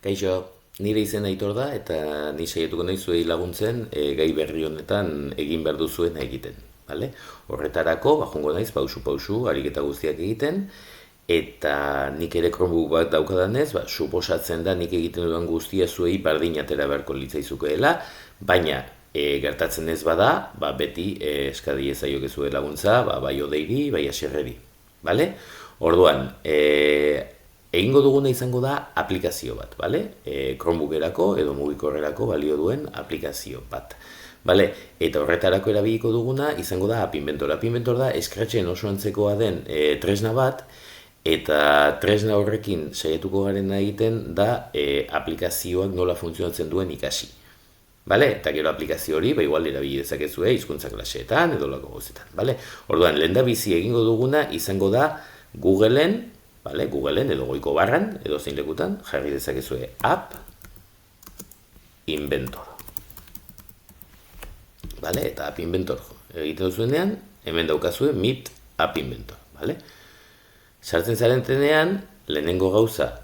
Kaixo, nire izena Aitor da eta ni saiatuko naiz zuei laguntzen gai berri honetan egin behar duzuena egiten. Vale? Horretarako, joango naiz pausu-pausu ariketa guztiak egiten, eta nik ere Chromebook bat daukadanez, suposatzen da nik egiten dudan guztia zuei bardin atera beharko litzaizukeela, baina gertatzen ez bada, beti eskadi ezaiokezue laguntza, bai odeiri, bai aserreri. Vale? Orduan, egingo duguna izango da aplikazio bat, bale? Chromebookerako edo mugikorrerako balio duen aplikazio bat. Bale? Eta horretarako erabiliko duguna izango da App Inventor. App Inventor da Scratchen oso antzekoa den tresna bat, eta tresna horrekin saiatuko garena egiten da aplikazioak nola funtzionatzen duen ikasi. Bale? Eta gero aplikazio hori, igual erabili dezakezue hizkuntza klaseetan edo lako gauzetan. Bale? Orduan, lehendabizi egingo duguna izango da Googleen, vale, Googleen edo goiko barran, edo zein lekutan, jarri dezakezue App Inventor. Vale, eta App Inventor egiten duzuenean, hemen daukazue Meet App Inventor. Vale? Sartzen zarentenean, lehenengo gauza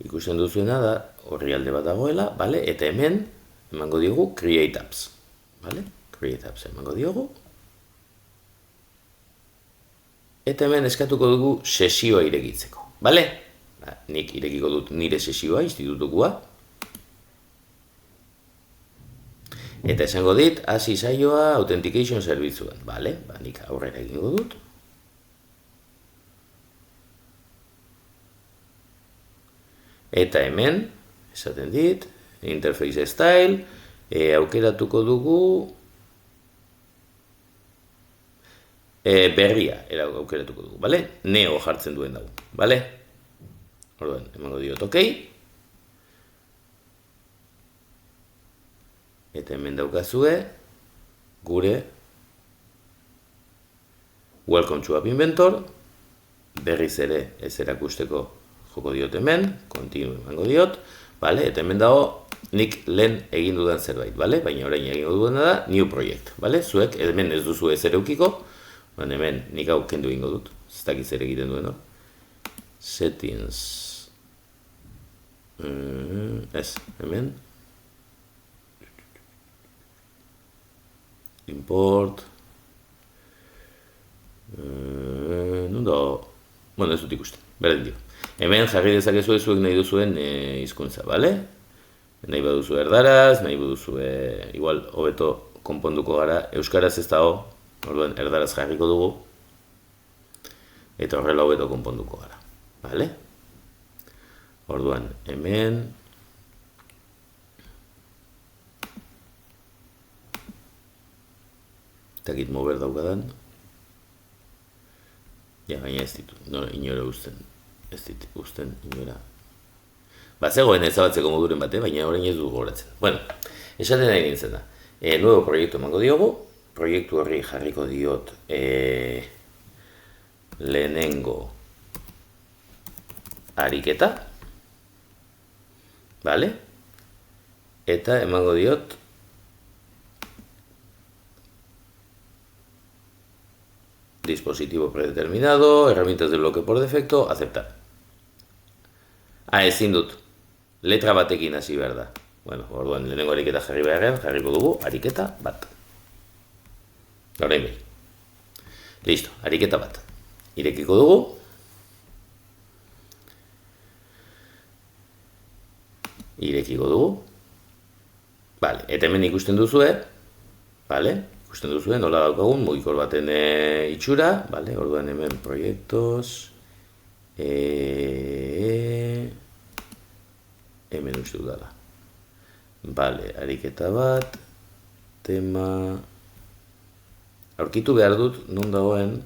ikusten duzuena da, orrialde bat dagoela, vale? Eta hemen emango diogu Create Apps. Vale? Create Apps emango diogu. Eta hemen eskatuko dugu sesioa irekitzeko. Bale? Nik irekiko dut nire sesioa, institutukua. Eta esango dit, hasi saioa Authentication zerbitzuan. Bale? Nik aurrera egingo dut. Eta hemen, esaten dit, Interface Style, aukeratuko dugu berria aukeratuko dugu, bale? Neo jartzen duen dugu, bale? Orduan, emango diot OK. Eta hemen daukazue gure Welcome to App Inventor. Berriz ere ez erakusteko joko diot hemen, Continue emango diot, bale? Eta hemen dago nik lehen egin dudan zerbait, bale? Baina orain egingo duena da New Project, bale? Zuek hemen ez duzu ez ere eukiko, hemen nik hau kendu ingo dut, ez dakiz ere egiten duen, no? Settings, ez, hemen, import, non da, bueno ez dut ikusten, berdin dio. Hemen jarri dezakezu zuek nahi duzuen hizkuntza, bale? Nahi baduzu erdaraz, nahi baduzu, igual, hobeto konponduko gara, euskaraz ez dago, orduan erdaraz jarriko dugu, eta horrela hobeto konponduko gara, bale? Orduan, hemen, eta git mover daukadan, ja, baina ez ditu, inora usten, ez ditu usten, inora. Zegoen ezabatzeko moduren bate, baina orain ez du gogoratzen. Bueno, esaten nahi nintzen da. Nuevo proiektu emango diogu, proiektu horri jarriko diot lehenengo ariketa, vale? Eta emango diot dispositivo predeterminado, herramientas de bloque por defecto, aceptar. Ezin dut. Letra batekin hasi behar da. Bueno, orduan, lehenengo ariketa jarri beharrean, jarriko dugu ariketa bat. Orain behin. Listo, ariketa bat. Irekiko dugu. Irekiko dugu. Vale, eta hemen ikusten duzue. Vale, ikusten duzue, nola daukagun, mugikor baten itxura. Vale, orduan hemen proiektos. Hemen uste dudala. Bale, ariketa bat, tema... Aurkitu behar dut, non dagoen,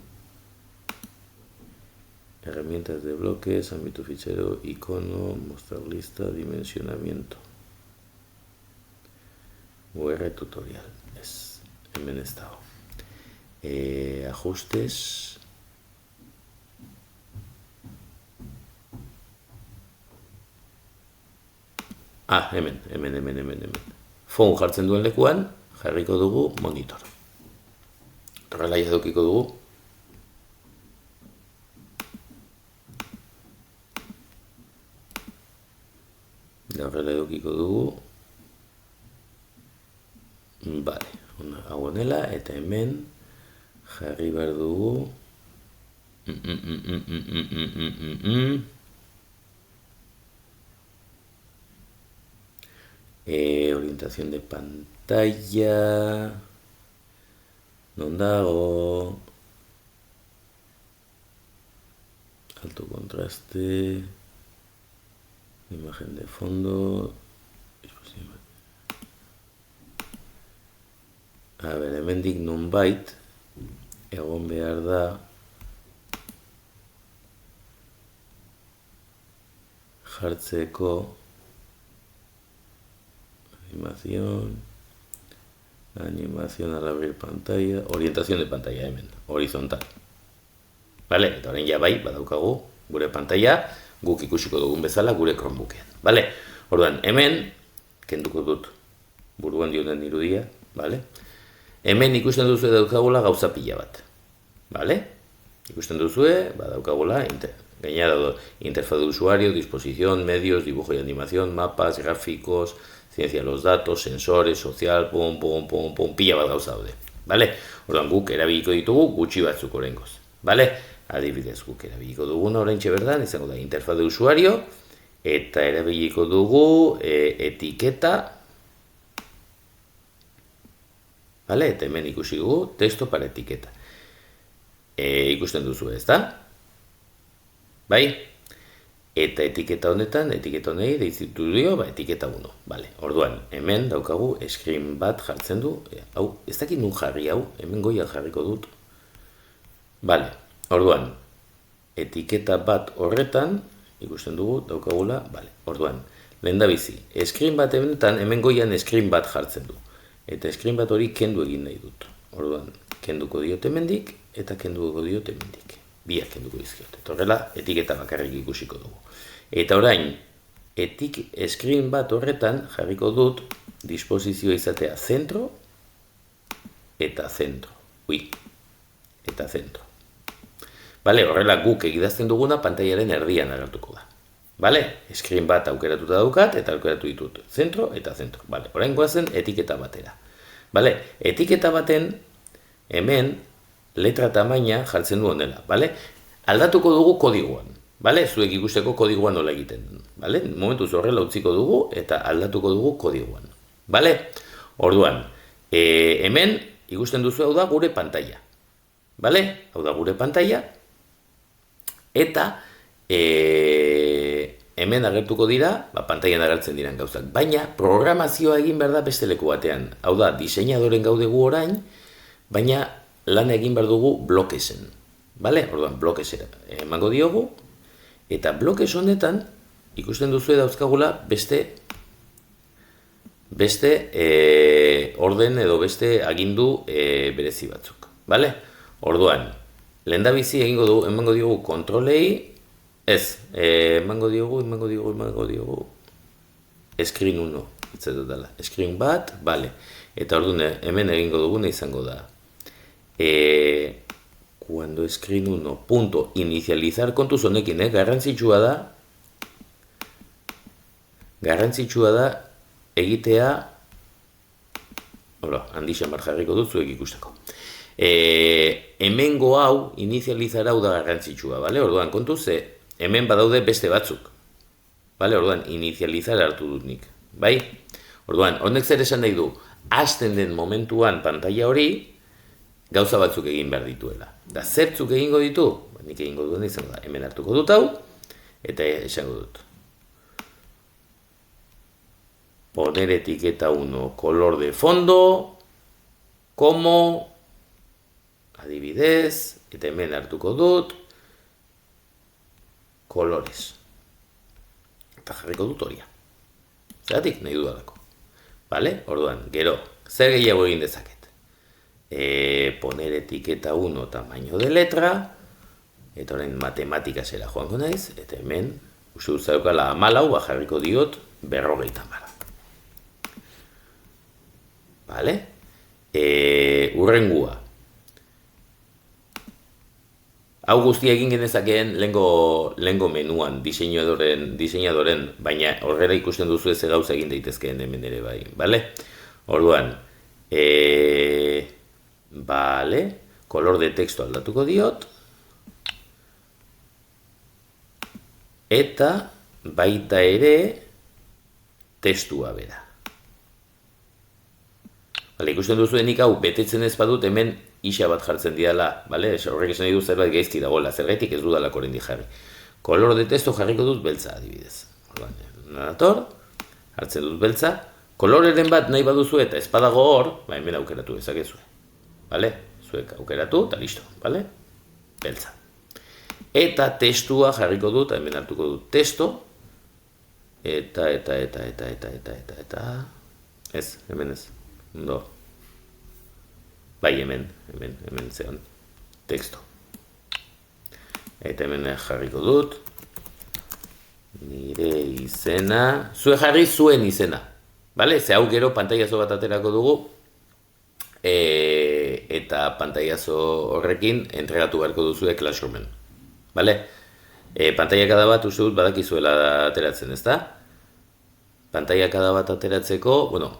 herramientas de bloques, ámbito fichero, icono, mostrar lista, dimensionamiento. UR tutorial, ez, hemen ez dago. Ajustes... Hemen. Phone jartzen duen lekuan, jarriko dugu monitor. Horrela jadukiko dugu. Da horrela edukiko dugu. Bale, hau honela, eta hemen jarri behar dugu. Orientación de pantalla. Non dago. Alto contraste. Imagen de fondo. A ber, hemendik nonbait egon behar da jartzeko animación al abrir pantalla, orientación de pantalla hemen, horizontal. Vale, eta orain ja bai, badaukagu gure pantalla, guk ikusiko dugun bezala gure Chromebookean. Vale, orduan, hemen, kenduko dut buruan dioten irudia, vale? Hemen ikusten duzue daukagula gauza pila bat. Vale? Ikusten duzue, badaukagula, gainera interfaz de usuario, disposición, medios, dibujo y animación, mapas, gráficos, ciencia de los datos, sensores, social, pila bat gauza daude. Vale? Orduan guk erabiliko ditugu gutxi batzuk oraingoz. Vale? Adibidez guk erabiliko duguna oraintxe berdan, izango da interfaz de usuario, eta erabiliko dugu etiketa. Vale? Eta hemen ikusi dugu texto para etiqueta. Ikusten duzu ez da? Bai? Eta etiketa honetan, etiketa honei deitzitu dio, etiketa 1. Vale, orduan, hemen daukagu screen bat jartzen du. Hau, ez dakit nun jarri hau, hemen goia jarriko dut. Vale, orduan, etiketa bat horretan, ikusten dugu, daukagula, vale, orduan, lehen da bizi, screen bat hemen goian screen bat jartzen du. Eta screen bat hori kendu egin nahi dut. Orduan, kenduko diot hemendik eta kenduko diot hemendik. Biak kenduko dizkiot. Eta horrela, etiketa bakarrik ikusiko dugu. Eta orain, screen bat horretan jarriko dut disposizioa izatea zentro eta zentro. Eta zentro. Vale, horrela guk egidazten duguna pantailaren erdian agertuko da. Vale, screen bat aukeratuta daukat eta aukeratu ditut zentro eta zentro. Vale, orain goazen etiketa batera. Vale, etiketa baten hemen letra tamaina jartzen du honela. Vale, aldatuko dugu kodigoan. Vale, zuek ikusteko kodigoan nola egiten. Vale, momentuz horrela utziko dugu eta aldatuko dugu kodigoan. Vale, orduan, hemen ikusten duzu hau da gure pantaila. Vale, hau da gure pantaila. Eta hemen agertuko dira, pantailan agertzen diren gauzak, baina programazioa egin behar da beste leku batean. Hau da, diseinadoren gaudegu orain, baina lan egin behar dugu blokesen. Bale? Orduan, blokesera emango diogu, eta blokes honetan ikusten duzu dauzkagula beste orden edo beste agindu berezi batzuk. Bale? Orduan, lehendabizi emango diogu kontrolei, ez, emango diogu, screen 1, etzetutala, screen bat, bale, eta orduan hemen egingo duguna izango da, cuando screen 1, punto, inicializar kontuz honekin, garrantzitsua da egitea, handixen bar jarriko dut zuek ikusteko. Hemengo hau, inizializar hau da garrantzitsua, bale? Orduan, kontuz, hemen badaude beste batzuk. Bale? Orduan, inizializar hartu dut nik. Bai? Orduan, honek zer esan nahi du, hasten den momentuan pantaila hori, gauza batzuk egin behar dituela. Da, zertzuk egingo ditu? Nik egingo duen izango da, hemen hartuko dut hau, eta esango dut. Poner etiqueta 1, color de fondo, como, adibidez, eta hemen hartuko dut, colores. Eta jarriko dut horia. Zeratik, nahi dudalako. Vale? Orduan, gero, zer gehiago egin dezaket? Poner etiqueta 1 tamaño de letra, eta orain matematikasera joango naiz, eta hemen, uste dut zaukala 14, jarriko diot 50. Vale? Urrengua. Hau guztia egin genezakeen lehengo menuan, diseinadoren, baina horrela ikusten duzu ez gauza egin daitezkeen hemen ere bai, bale? Orduan, bale, kolor de texto aldatuko diot, eta baita ere testua bera. Bale, ikusten duzuenik hau betetzen ez badut hemen isa bat jartzen diala, bale? Horrek esan nahi du zerbait gaizki dagoela, zergaitik ez dudalako oraindik jarri. Kolor de texto jarriko dut beltza adibidez. Orduan, dator, hartzen dut beltza, koloreren bat nahi baduzu eta ez badago hor, hemen aukeratu dezakezue. Bale? Zuek aukeratu eta listo, bale? Beltza. Eta testua jarriko dut, hemen hartuko dut testo, eta, ez, hemen ez, ondo. Bai, hemen zeon, texto. Eta hemen jarriko dut, nire izena, jarri zuen izena, bale? Ze hau gero pantailazo bat aterako dugu, eta pantailazo horrekin entregatu beharko duzue Classroomen, bale? Pantailakada bat uste dut badakizuela ateratzen, ezta? Pantailakada bat ateratzeko, bueno,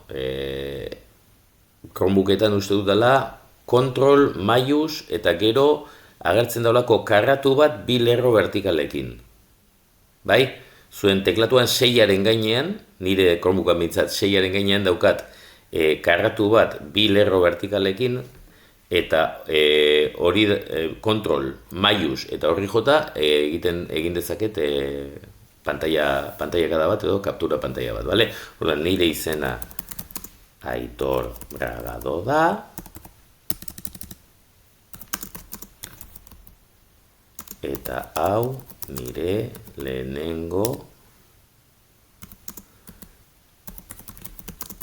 Chromebooketan uste dut dela, kontrol, maius, eta gero agertzen daulako karratu bat bi lerro vertikalekin. Bai? Zuen teklatuan 6aren gainean, nire Chromebookan bintzat 6aren gainean daukat karratu bat bi lerro vertikalekin, eta hori kontrol, maius, eta horri jota egin dezaket pantailakada bat edo kaptura pantaila bat, bale? Orduan, nire izena Aitor Bragado da. Eta hau nire lehenengo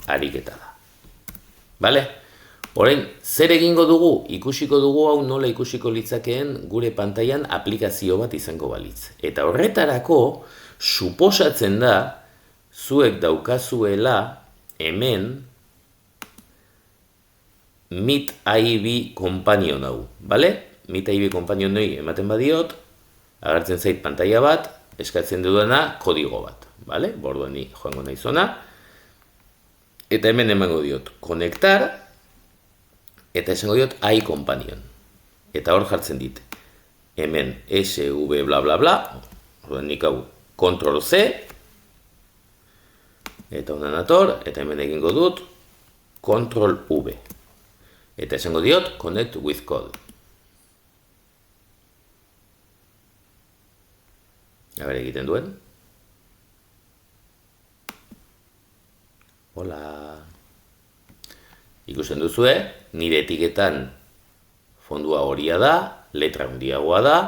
ariketa da. Bale? Orain, zer egingo dugu? Ikusiko dugu hau nola ikusiko litzakeen gure pantailan aplikazio bat izango balitz. Eta horretarako, suposatzen da, zuek daukazuela hemen Meet IB Companion hau, bale? Meet IB Companion hori ematen badiot, agertzen zait pantaila bat, eskatzen dudana kodigo bat, bale? Borduan ni joango naizona, eta hemen emango diot konektar, eta esango diot iCompanion. Eta hor jartzen dit, hemen SV bla bla bla, orduan nik hau Ctrl C, eta honan ator, eta hemen egingo dut Ctrl V. Eta esango diot, connect with code. A ber, egiten duen. Hola. Ikusten duzue, nire etiketan fondua horia da, letra handiagoa da,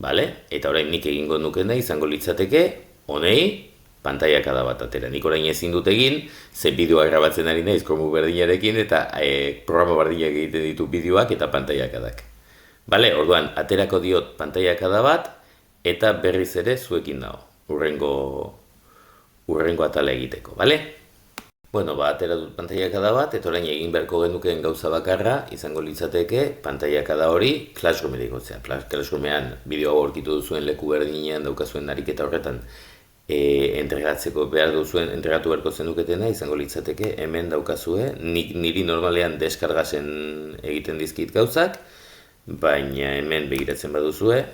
bale? Eta orain nik egingo nukena izango litzateke, honei, pantailakada bat atera. Nik orain ezin dut egin, ze bideoa grabatzen ari naiz Chromebook berdinarekin eta programa berdinak egiten ditu bideoak eta pantailakadak. Bale, orduan, aterako diot pantailakada bat eta berriz ere zuekin dago. Urrengo atala egiteko, bale? Bueno, atera dut pantailakada bat eta orain egin beharko genukeen gauza bakarra izango litzateke pantailakada hori Classroomen igotzea. Classroomean bideoa aurkitu duzuen leku berdinean daukazuen ariketa horretan entregatu beharko zenuketena izango litzateke hemen daukazue, niri normalean deskargasen egiten dizkit gauzak, baina hemen begiratzen baduzue,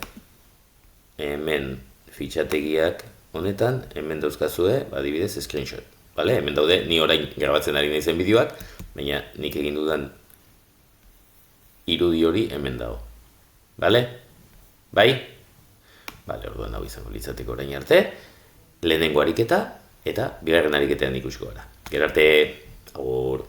hemen fitxategiak honetan, hemen dauzkazue, adibidez, screenshot. Bale? Hemen daude, ni orain grabatzen ari naizen bideoak, baina nik egin dudan irudi hori hemen dago. Bale? Bai? Bale, orduan hau izango litzateke orain arte, lehenengo ariketa eta bigarren ariketean ikusiko gara. Gero arte, agur.